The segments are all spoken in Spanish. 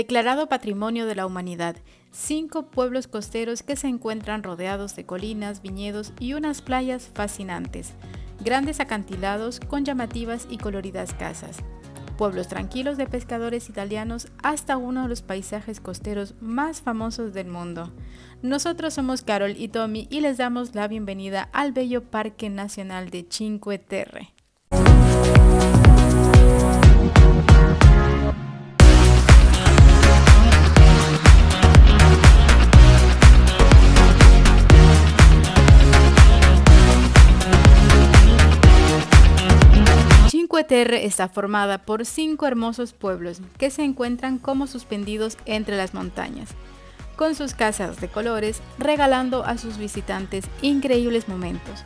Declarado Patrimonio de la Humanidad, 5 pueblos costeros que se encuentran rodeados de colinas, viñedos y unas playas fascinantes, grandes acantilados con llamativas y coloridas casas, pueblos tranquilos de pescadores italianos hasta uno de los paisajes costeros más famosos del mundo. Nosotros somos Carol y Tommy y les damos la bienvenida al bello Parque Nacional de Cinque Terre. Cinque Terre está formada por 5 hermosos pueblos que se encuentran como suspendidos entre las montañas, con sus casas de colores regalando a sus visitantes increíbles momentos.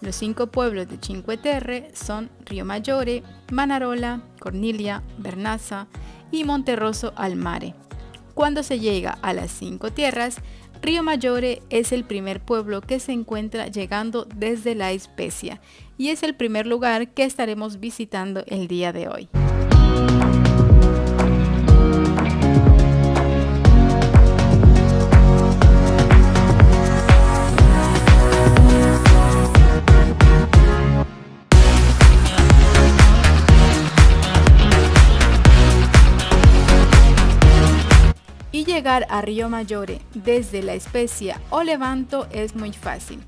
Los 5 pueblos de Cinque Terre son Riomaggiore, Manarola, Corniglia, Vernazza y Monterosso al Mare. Cuando se llega a las 5 tierras, Riomaggiore es el primer pueblo que se encuentra llegando desde La Spezia y es el primer lugar que estaremos visitando el día de hoy. Y llegar a Riomaggiore desde La Spezia o Levanto es muy fácil.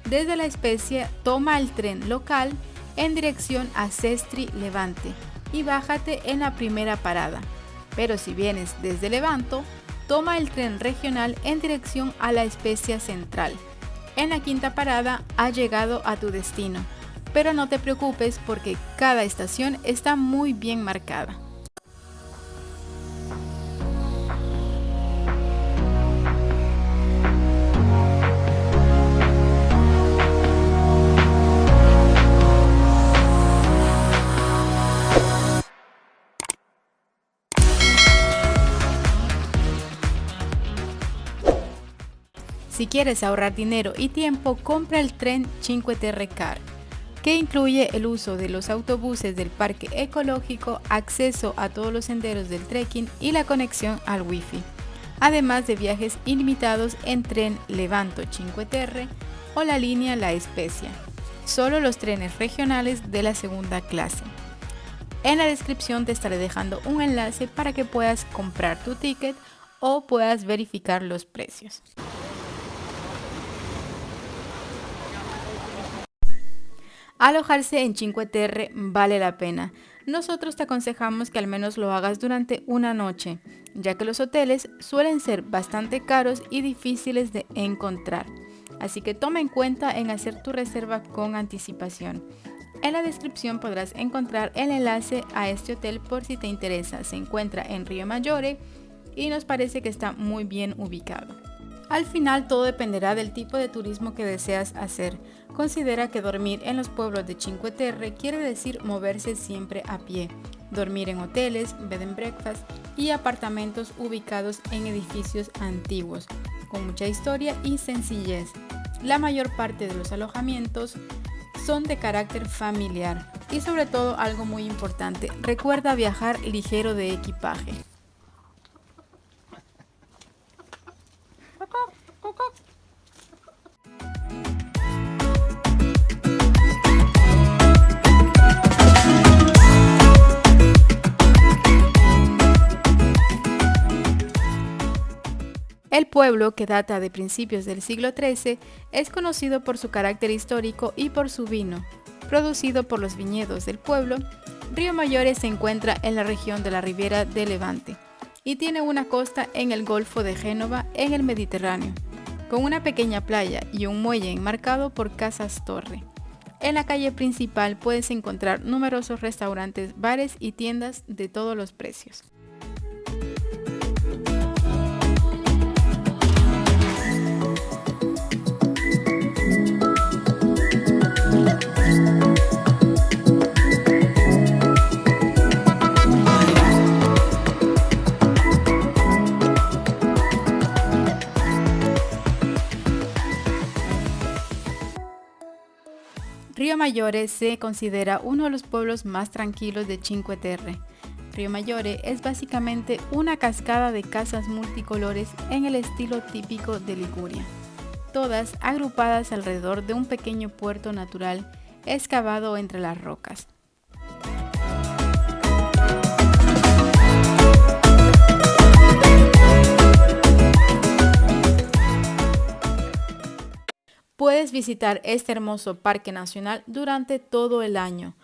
Desde La Spezia toma el tren local en dirección a Sestri Levante y bájate en la primera parada. Pero si vienes desde Levanto, toma el tren regional en dirección a La Spezia Central. En la quinta parada has llegado a tu destino, pero no te preocupes porque cada estación está muy bien marcada. Si quieres ahorrar dinero y tiempo, compra el tren Cinque Terre Car, que incluye el uso de los autobuses del parque ecológico, acceso a todos los senderos del trekking y la conexión al Wi-Fi, además de viajes ilimitados en tren Levanto Cinque Terre o la línea La Spezia, solo los trenes regionales de la segunda clase. En la descripción te estaré dejando un enlace para que puedas comprar tu ticket o puedas verificar los precios. Alojarse en Cinque Terre vale la pena. Nosotros te aconsejamos que al menos lo hagas durante una noche, ya que los hoteles suelen ser bastante caros y difíciles de encontrar. Así que toma en cuenta en hacer tu reserva con anticipación. En la descripción podrás encontrar el enlace a este hotel por si te interesa. Se encuentra en Riomaggiore y nos parece que está muy bien ubicado. Al final todo dependerá del tipo de turismo que deseas hacer. Considera que dormir en los pueblos de Cinque Terre quiere decir moverse siempre a pie, dormir en hoteles, bed and breakfast y apartamentos ubicados en edificios antiguos, con mucha historia y sencillez. La mayor parte de los alojamientos son de carácter familiar y sobre todo algo muy importante, recuerda viajar ligero de equipaje. El pueblo, que data de principios del siglo XIII, es conocido por su carácter histórico y por su vino. Producido por los viñedos del pueblo, Riomaggiore se encuentra en la región de la Riviera de Levante y tiene una costa en el Golfo de Génova en el Mediterráneo, con una pequeña playa y un muelle enmarcado por casas torre. En la calle principal puedes encontrar numerosos restaurantes, bares y tiendas de todos los precios. Riomaggiore se considera uno de los pueblos más tranquilos de Cinque Terre. Río Maggiore es básicamente una cascada de casas multicolores en el estilo típico de Liguria, todas agrupadas alrededor de un pequeño puerto natural excavado entre las rocas. Puedes visitar este hermoso parque nacional durante todo el año.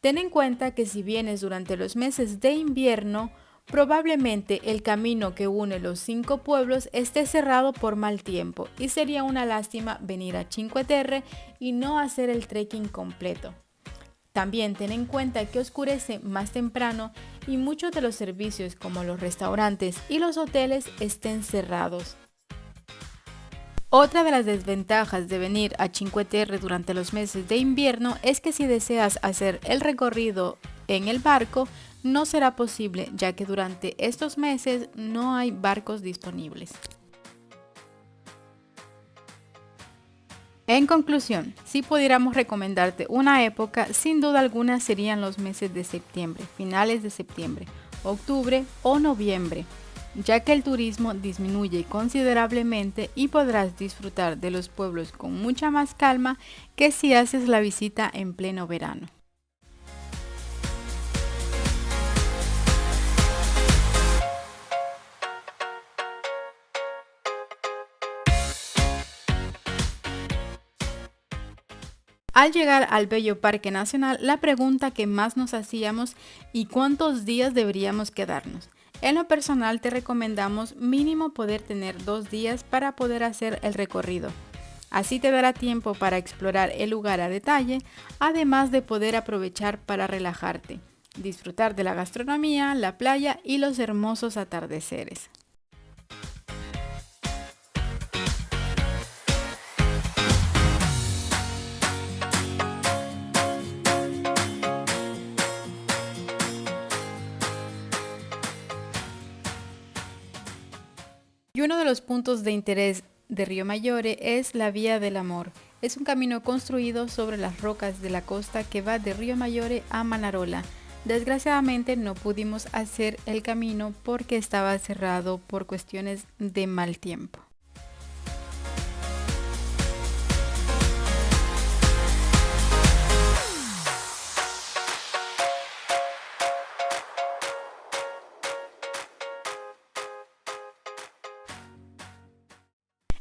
Ten en cuenta que si vienes durante los meses de invierno, probablemente el camino que une los 5 pueblos esté cerrado por mal tiempo y sería una lástima venir a Cinque Terre y no hacer el trekking completo. También ten en cuenta que oscurece más temprano y muchos de los servicios como los restaurantes y los hoteles estén cerrados. Otra de las desventajas de venir a Cinque Terre durante los meses de invierno es que si deseas hacer el recorrido en el barco, no será posible, ya que durante estos meses no hay barcos disponibles. En conclusión, si pudiéramos recomendarte una época, sin duda alguna serían los meses de septiembre, finales de septiembre, octubre o noviembre, ya que el turismo disminuye considerablemente y podrás disfrutar de los pueblos con mucha más calma que si haces la visita en pleno verano. Al llegar al bello Parque Nacional, la pregunta que más nos hacíamos ¿y cuántos días deberíamos quedarnos? En lo personal te recomendamos mínimo poder tener 2 días para poder hacer el recorrido. Así te dará tiempo para explorar el lugar a detalle, además de poder aprovechar para relajarte, disfrutar de la gastronomía, la playa y los hermosos atardeceres. Y uno de los puntos de interés de Río Maggiore es la Vía del Amor. Es un camino construido sobre las rocas de la costa que va de Río Maggiore a Manarola. Desgraciadamente no pudimos hacer el camino porque estaba cerrado por cuestiones de mal tiempo.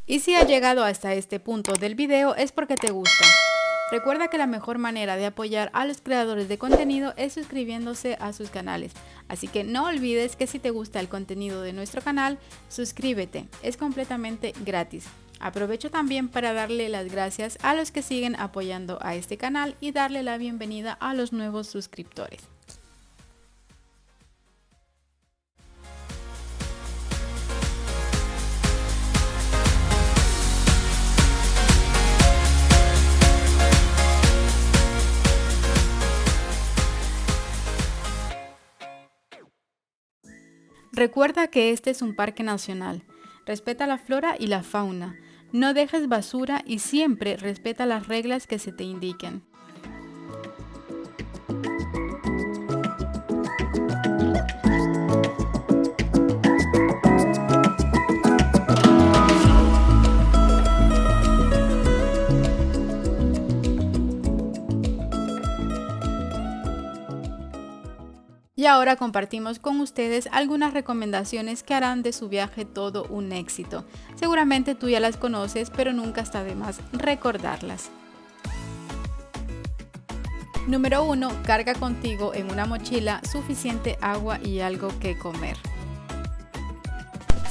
Y si has llegado hasta este punto del video es porque te gusta. Recuerda que la mejor manera de apoyar a los creadores de contenido es suscribiéndose a sus canales. Así que no olvides que si te gusta el contenido de nuestro canal, suscríbete. Es completamente gratis. Aprovecho también para darle las gracias a los que siguen apoyando a este canal y darle la bienvenida a los nuevos suscriptores. Recuerda que este es un parque nacional. Respeta la flora y la fauna. No dejes basura y siempre respeta las reglas que se te indiquen. Y ahora compartimos con ustedes algunas recomendaciones que harán de su viaje todo un éxito. Seguramente tú ya las conoces, pero nunca está de más recordarlas. Número 1. Carga contigo en una mochila suficiente agua y algo que comer.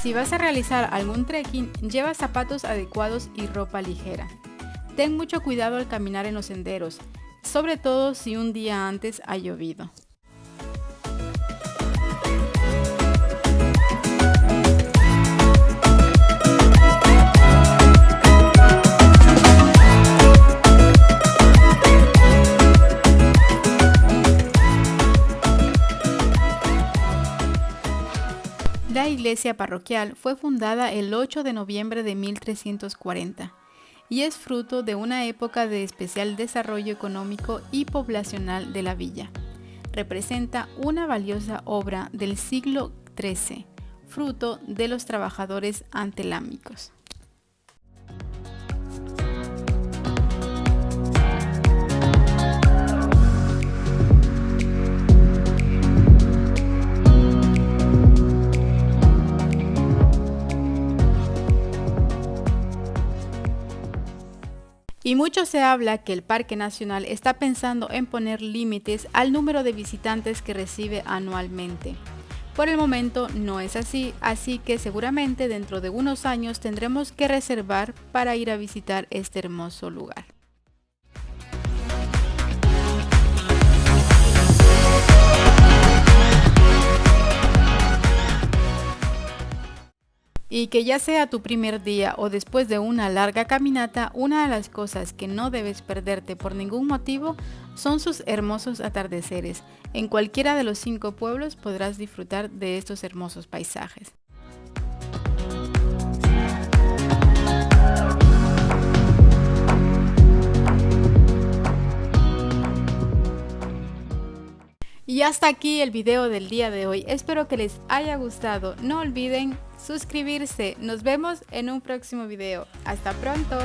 Si vas a realizar algún trekking, lleva zapatos adecuados y ropa ligera. Ten mucho cuidado al caminar en los senderos, sobre todo si un día antes ha llovido. La iglesia parroquial fue fundada el 8 de noviembre de 1340 y es fruto de una época de especial desarrollo económico y poblacional de la villa. representa una valiosa obra del siglo XIII, fruto de los trabajadores antelámicos. Y mucho se habla que el Parque Nacional está pensando en poner límites al número de visitantes que recibe anualmente. Por el momento no es así, así que seguramente dentro de unos años tendremos que reservar para ir a visitar este hermoso lugar. Y que ya sea tu primer día o después de una larga caminata, una de las cosas que no debes perderte por ningún motivo son sus hermosos atardeceres. En cualquiera de los 5 pueblos podrás disfrutar de estos hermosos paisajes. Y hasta aquí el video del día de hoy. Espero que les haya gustado. No olviden suscribirse. Nos vemos en un próximo video. Hasta pronto.